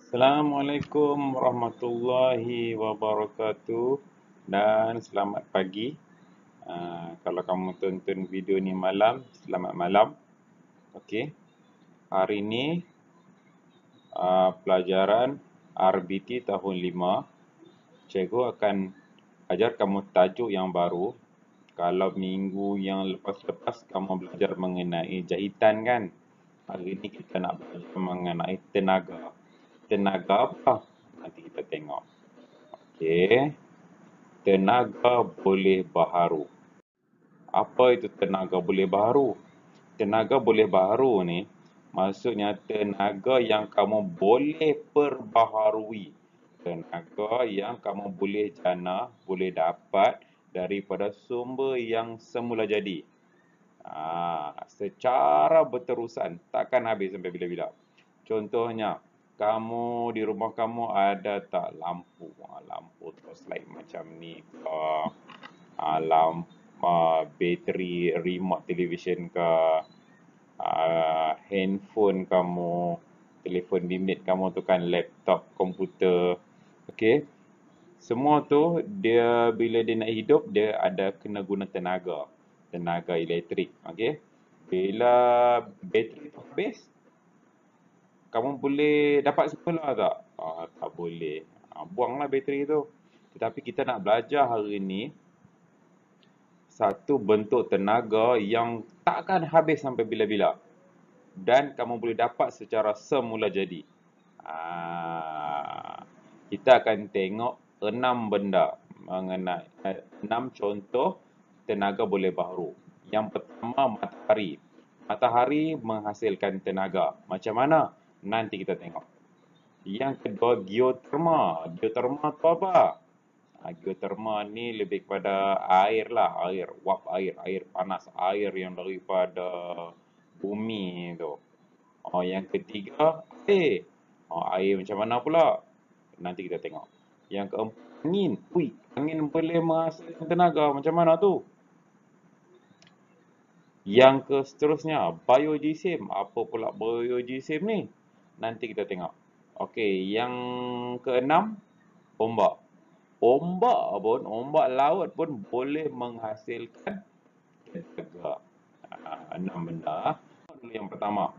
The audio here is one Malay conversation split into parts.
Assalamualaikum warahmatullahi wabarakatuh dan selamat pagi. Kalau kamu tonton video ni malam, selamat malam. Okey. Hari ni pelajaran RBT tahun 5. Cikgu akan ajar kamu tajuk yang baru. Kalau minggu yang lepas-lepas kamu belajar mengenai jahitan kan? Hari ni kita nak belajar mengenai tenaga. Tenaga apa? Nanti kita tengok. Okey. Tenaga boleh baharu. Apa itu tenaga boleh baharu? Tenaga boleh baharu ni maksudnya tenaga yang kamu boleh perbaharui. Tenaga yang kamu boleh jana, boleh dapat daripada sumber yang semula jadi. Secara berterusan, takkan habis sampai bila-bila. Contohnya, kamu di rumah kamu ada tak lampu? Lampu torchlight macam ni ke? Lampu bateri remote television ke? Handphone kamu, telefon bimbit kamu tu kan, laptop, komputer. Okey. Semua tu dia bila dia nak hidup dia ada kena guna tenaga elektrik. Okey. Bila bateri tu habis, kamu boleh dapat semula tak? Tak boleh. Buanglah bateri tu. Tetapi kita nak belajar hari ni satu bentuk tenaga yang takkan habis sampai bila-bila dan kamu boleh dapat secara semula jadi. Kita akan tengok 6 benda mengenai 6 contoh tenaga boleh baharu. Yang pertama, matahari. Matahari menghasilkan tenaga. Macam mana? Nanti kita tengok. Yang kedua, geoterma. Geoterma tu apa? Geoterma ni lebih kepada air lah, wap air panas, air yang daripada bumi tu. Yang ketiga, air. Air macam mana pula? Nanti kita tengok. Yang keempat, angin. Angin boleh menghasilkan tenaga. Macam mana tu? Yang seterusnya, biogeosim. Apa pula biogeosim ni? Nanti kita tengok. Okey, yang keenam, ombak. Ombak laut pun boleh menghasilkan tenaga. 6 benda. Yang pertama,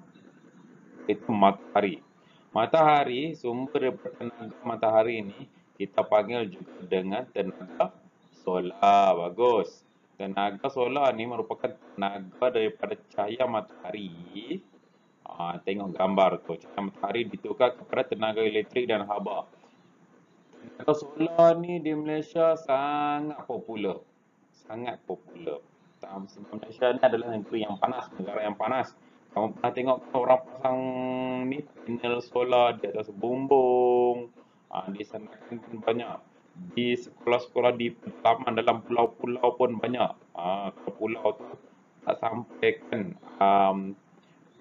itu matahari. Matahari, sumber tenaga matahari ni kita panggil juga dengan tenaga solar. Bagus. Tenaga solar ni merupakan tenaga daripada cahaya matahari. Tengok gambar tu. Cahaya matahari ditukar kepada tenaga elektrik dan haba. Tenaga solar ni di Malaysia sangat popular. Sangat popular. Sebab Malaysia ni adalah negeri yang panas, negara yang panas. Kamu pernah tengok orang pasang ni panel solar di atas bumbung. Di sana pun banyak. Di sekolah-sekolah di pedalaman dalam pulau-pulau pun banyak. Kalau pulau tu tak sampaikan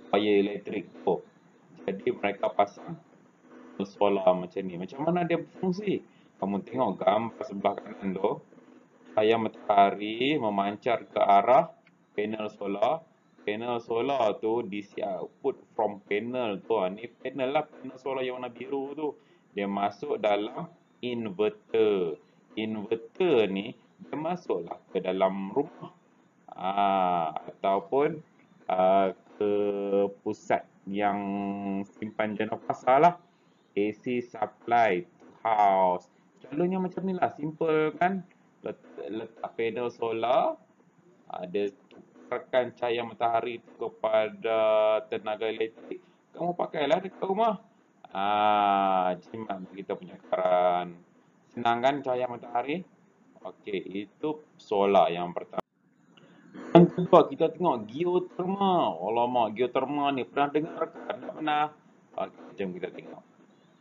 wire elektrik tu. Jadi mereka pasang solar macam ni. Macam mana dia berfungsi? Kamu tengok gambar sebelah kanan tu. Cahaya matahari memancar ke arah panel solar. Panel solar tu DC output from panel tu. Ni panel lah, panel solar yang warna biru tu. Dia masuk dalam inverter. Inverter ni dia masuklah ke dalam rumah. Ataupun ke pusat yang simpan jana kuasa lah. AC supply house. Selalunya macam ni lah, simple kan. Letak panel solar, dia tukarkan cahaya matahari tu kepada tenaga elektrik. Kamu pakailah dekat rumah. Jimat kita punya karan. Senang kan cahaya matahari? Okey, itu solar yang pertama. Yang kedua, kita tengok geoterma. Alamak, geoterma ni pernah dengar kan? Tak pernah? Jom kita tengok.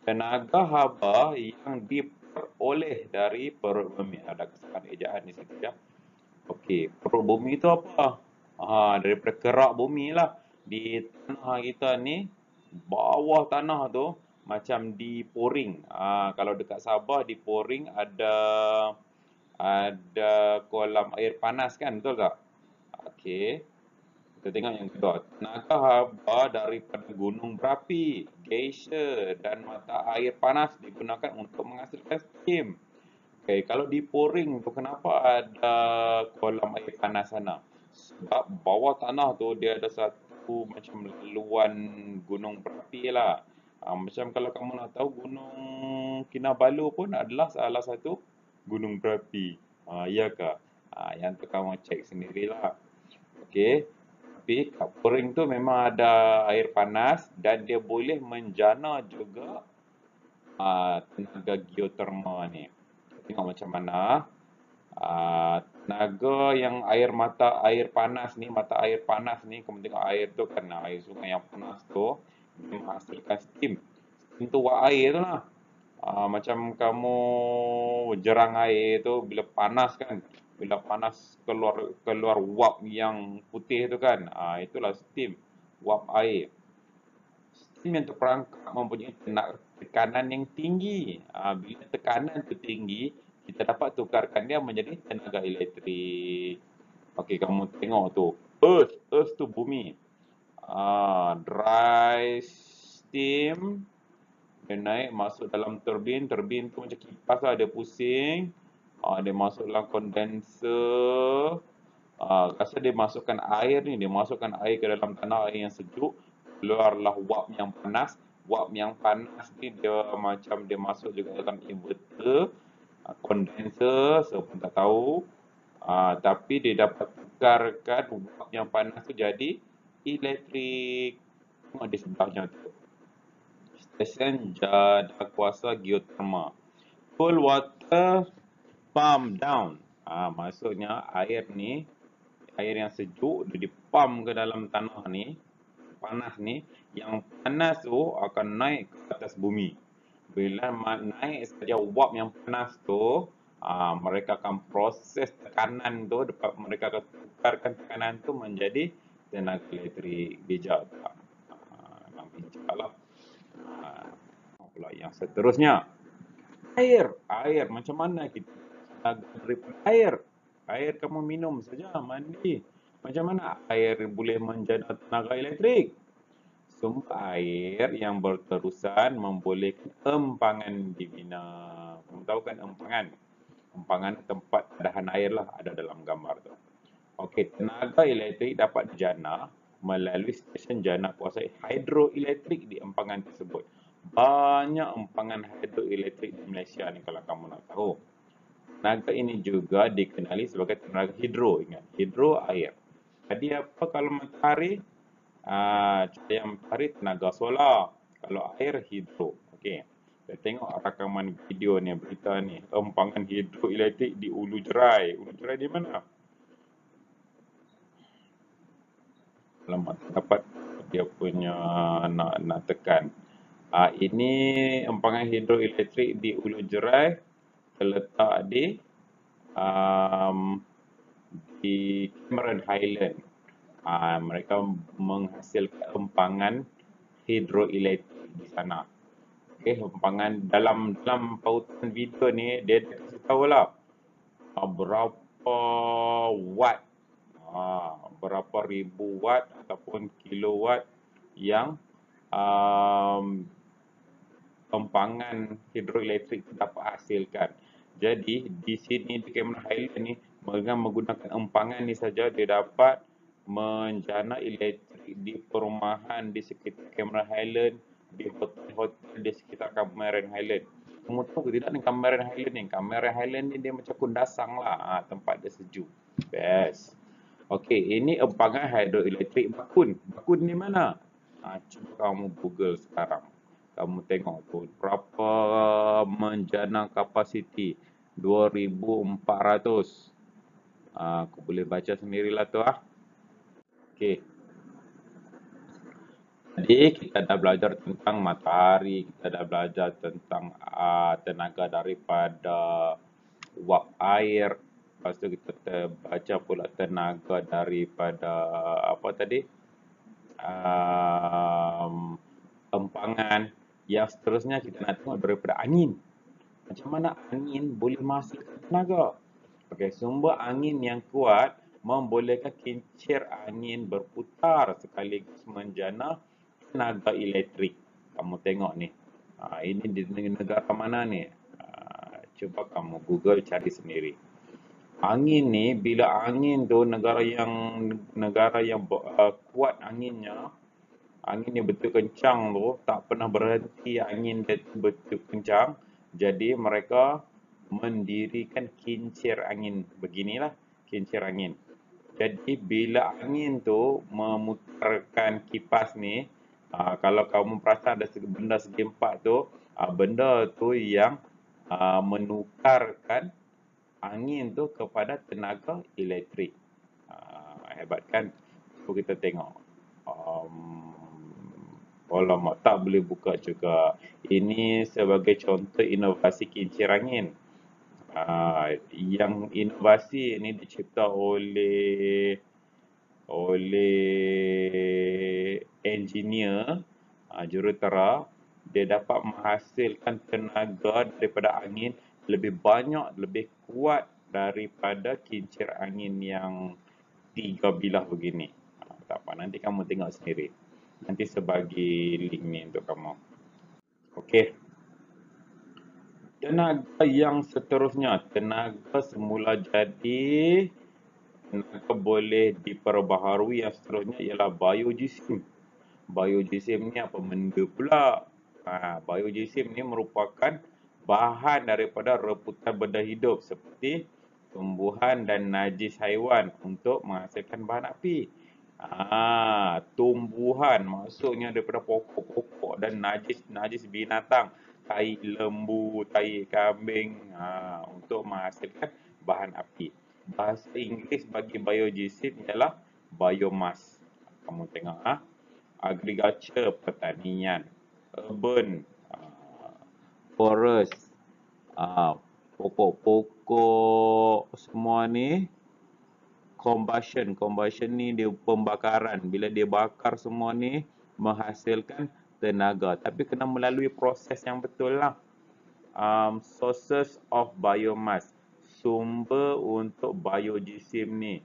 Tenaga haba yang diperoleh dari perut bumi. Ada kesalahan ejaan di situ ya. Okey, perut bumi itu apa? Daripada kerak bumi lah. Di tanah kita ni, bawah tanah tu macam diporing. Kalau dekat Sabah diporing ada kolam air panas kan, betul tak? Okey. Kita tengok yang kedua. Tenaga haba daripada gunung berapi, geysir dan mata air panas digunakan untuk menghasilkan steam. Okay, kalau di Poring tu kenapa ada kolam air panas sana? Sebab bawah tanah tu dia ada satu macam laluan gunung berapi lah. Macam kalau kamu nak tahu Gunung Kinabalu pun adalah salah satu gunung berapi. Ya ke? Yang tu kamu cek sendirilah. Okey. Tapi kat Poring tu memang ada air panas dan dia boleh menjana juga tenaga geoterma ni. Tengok macam mana tenaga yang mata air panas ni, kamu tengok air tu kan, air sungai yang panas tu, dia menghasilkan steam. Steam tu wak air tu lah. Macam kamu jerang air tu bila panas kan, bila panas keluar keluar wap yang putih tu kan, itulah steam, wap air. Steam yang terperangkap mempunyai tekanan yang tinggi. Bila tekanan tu tinggi, kita dapat tukarkan dia menjadi tenaga elektrik. Okey, kamu tengok tu. Earth tu bumi. Dry steam. Dia naik masuk dalam turbin. Turbin tu macam kipas lah, dia pusing. Dia masuk dalam condenser. Rasa dia masukkan air ni, dia masukkan air ke dalam tanah, air yang sejuk, keluarlah wap yang panas. Wap yang panas ni dia macam dia masuk juga dalam inverter, condenser, saya pun tak tahu. Tapi dia dapat tukarkan wap yang panas tu jadi elektrik. Tengok di sebelahnya tu. Stesen jada kuasa geoterma. Cool water pump down. Maksudnya air ni, air yang sejuk dia dipam ke dalam tanah ni, panas ni, yang panas tu akan naik ke atas bumi. Bila naik saja wap yang panas tu, mereka akan proses tekanan tu, mereka akan tukarkan tekanan tu menjadi tenaga elektrik. Bijak tak? Memang bijak lah. Pula yang seterusnya, air macam mana kita daripada air? Air kamu minum saja, mandi. Macam mana air boleh menjana tenaga elektrik? Sumber air yang berterusan membolehkan empangan dibina. Kamu tahu kan empangan? Empangan tempat padahan air lah, ada dalam gambar tu. Okey, tenaga elektrik dapat dijana melalui stesen jana kuasa hidroelektrik di empangan tersebut. Banyak empangan hidroelektrik di Malaysia ni kalau kamu nak tahu. Tenaga ini juga dikenali sebagai tenaga hidro. Ingat, hidro air. Jadi apa kalau matahari? Cahaya matahari tenaga solar. Kalau air hidro. Okey. Kita tengok rakaman video ni, berita ni. Empangan hidroelektrik di Ulu Jerai. Ulu Jerai di mana? Alamat dapat dia punya nak tekan. Ini empangan hidroelektrik di Ulu Jerai terletak di Cameron Highland. Mereka menghasilkan empangan hidroelektrik di sana. Okey, empangan dalam pautan video ni dia kasih tahu lah berapa watt, berapa ribu watt ataupun kilowatt yang empangan hidroelektrik dapat hasilkan. Jadi di sini di Cameron Highland ni dengan menggunakan empangan ni saja dia dapat menjana elektrik di perumahan di sekitar Cameron Highland, di hotel-hotel di sekitar Cameron Highland. Kamu tahu ke tidak ni Cameron Highland ni? Cameron Highland ni dia macam kundasang lah, tempat dia sejuk. Best. Okey, ini empangan hidroelektrik Bakun. Bakun di mana? Cuba kamu Google sekarang. Kamu tengok tu berapa menjana kapasiti 2400. Aku boleh baca sendirilah tu Okey. Jadi kita dah belajar tentang matahari, kita dah belajar tentang tenaga daripada wap air. Lepas tu kita baca pula tenaga daripada apa tadi? Empangan. Yang seterusnya kita nak tengok daripada angin. Macam mana angin boleh menghasilkan tenaga? Okey, sumber angin yang kuat membolehkan kincir angin berputar sekaligus menjana tenaga elektrik. Kamu tengok ni. Ini di negara mana ni? Cuba kamu Google cari sendiri. Angin ni, bila angin tu negara yang kuat anginnya, angin ni betul kencang tu, tak pernah berhenti angin dia betul kencang. Jadi mereka mendirikan kincir angin. Beginilah kincir angin. Jadi bila angin tu memutarkan kipas ni, kalau kamu perasan ada benda segi empat tu, benda tu yang menukarkan angin tu kepada tenaga elektrik. Hebat kan? So kita tengok. Alamak, tak boleh buka juga. Ini sebagai contoh inovasi kincir angin. Yang inovasi ini dicipta oleh engineer jurutera. Dia dapat menghasilkan tenaga daripada angin lebih banyak, lebih kuat daripada kincir angin yang 3 bilah begini. Tak apa, nanti kamu tengok sendiri. Nanti sebagi link ni untuk kamu. Okey. Tenaga yang seterusnya, tenaga semula jadi, tenaga boleh diperbaharui. Yang seterusnya ialah biojisim. Biojisim ni apa benda pula? Biojisim ni merupakan bahan daripada reputan benda hidup seperti tumbuhan dan najis haiwan untuk menghasilkan bahan api. Tumbuhan maksudnya daripada pokok-pokok dan najis binatang, tai lembu, tai kambing, untuk menghasilkan bahan api. Bahasa Inggeris bagi biojisim ialah biomass. Kamu tengok agriculture, pertanian, urban, forest, pokok-pokok semua ni combustion ni dia pembakaran. Bila dia bakar semua ni menghasilkan tenaga, tapi kena melalui proses yang betul lah. Sources of biomass, sumber untuk biojisim ni,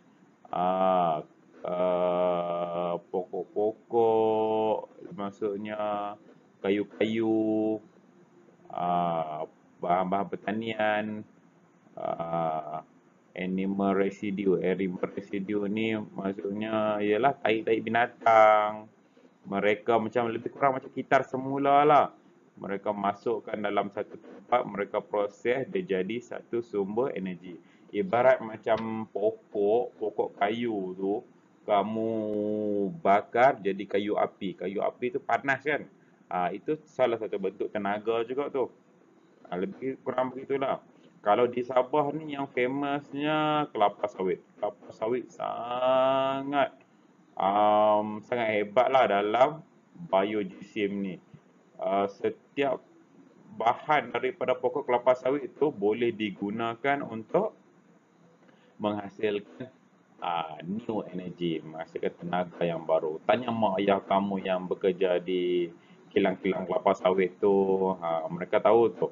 pokok-pokok, maksudnya kayu-kayu, bahan-bahan pertanian, animal residue. Animal residue ni maksudnya ialah tai-tai binatang. Mereka macam lebih kurang macam kitar semula lah. Mereka masukkan dalam satu tempat, mereka proses, dia jadi satu sumber energi. Ibarat macam pokok kayu tu, kamu bakar jadi kayu api. Kayu api tu panas kan? Itu salah satu bentuk tenaga juga tu. Lebih kurang begitulah. Kalau di Sabah ni yang famousnya kelapa sawit. Kelapa sawit sangat hebat lah dalam biojisim ni. Setiap bahan daripada pokok kelapa sawit itu boleh digunakan untuk menghasilkan new energy, menghasilkan tenaga yang baru. Tanya mak ayah kamu yang bekerja di kilang-kilang kelapa sawit tu, mereka tahu tu.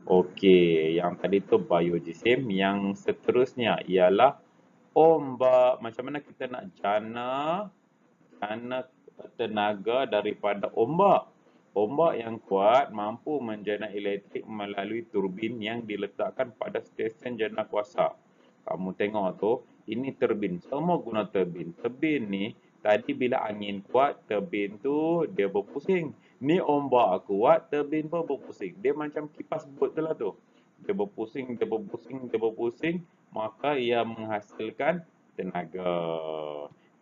Okey, yang tadi tu biojisim. Yang seterusnya ialah ombak. Macam mana kita nak jana tenaga daripada ombak. Ombak yang kuat mampu menjana elektrik melalui turbin yang diletakkan pada stesen jana kuasa. Kamu tengok tu, ini turbin. Semua guna turbin. Turbin ni, tadi bila angin kuat, turbin tu dia berpusing. Ni ombak kuat, turbin pun berpusing. Dia macam kipas bot tu lah tu. Dia berpusing, maka ia menghasilkan tenaga.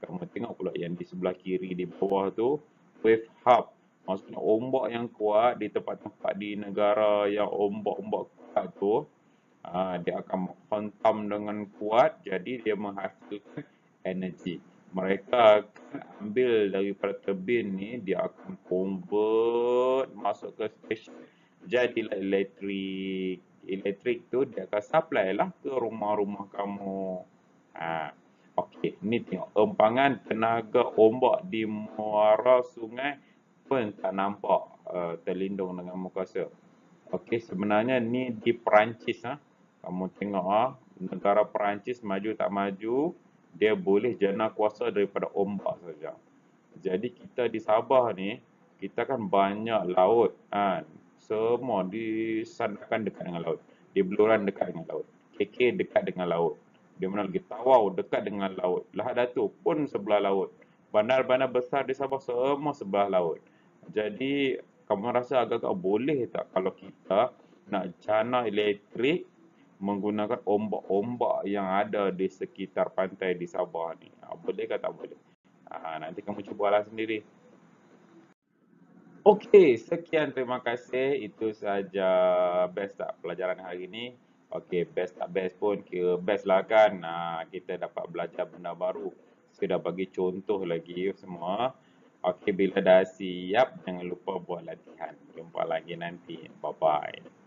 Kamu tengok pula yang di sebelah kiri di bawah tu, wave hub. Maksudnya ombak yang kuat di tempat-tempat di negara yang ombak-ombak kuat tu, dia akan menghantam dengan kuat, jadi dia menghasilkan energi. Mereka akan ambil daripada turbin ni, dia akan convert masuk ke stesen, jadilah elektrik. Elektrik tu dia akan supply lah ke rumah-rumah kamu. Okey, ni tengok empangan tenaga ombak di muara sungai pun tak nampak terlindung dengan muka. Okey, sebenarnya ni di Perancis. Kamu tengok negara Perancis maju tak maju, dia boleh jana kuasa daripada ombak saja. Jadi kita di Sabah ni, kita kan banyak laut kan. Semua disandarkan dekat dengan laut. Di Beluran dekat dengan laut. KK dekat dengan laut. Di mana lagi Tawau dekat dengan laut. Lahad Datu pun sebelah laut. Bandar-bandar besar di Sabah semua sebelah laut. Jadi kamu rasa agak-agak boleh tak kalau kita nak jana elektrik menggunakan ombak-ombak yang ada di sekitar pantai di Sabah ni? Boleh ke tak boleh? Nanti kamu cubalah sendiri. Okey, sekian terima kasih. Itu saja best tak pelajaran hari ini. Okey, best tak best pun kira best lah kan. Kita dapat belajar benda baru. Saya dah bagi contoh lagi semua. Okey, bila dah siap jangan lupa buat latihan. Jumpa lagi nanti. Bye-bye.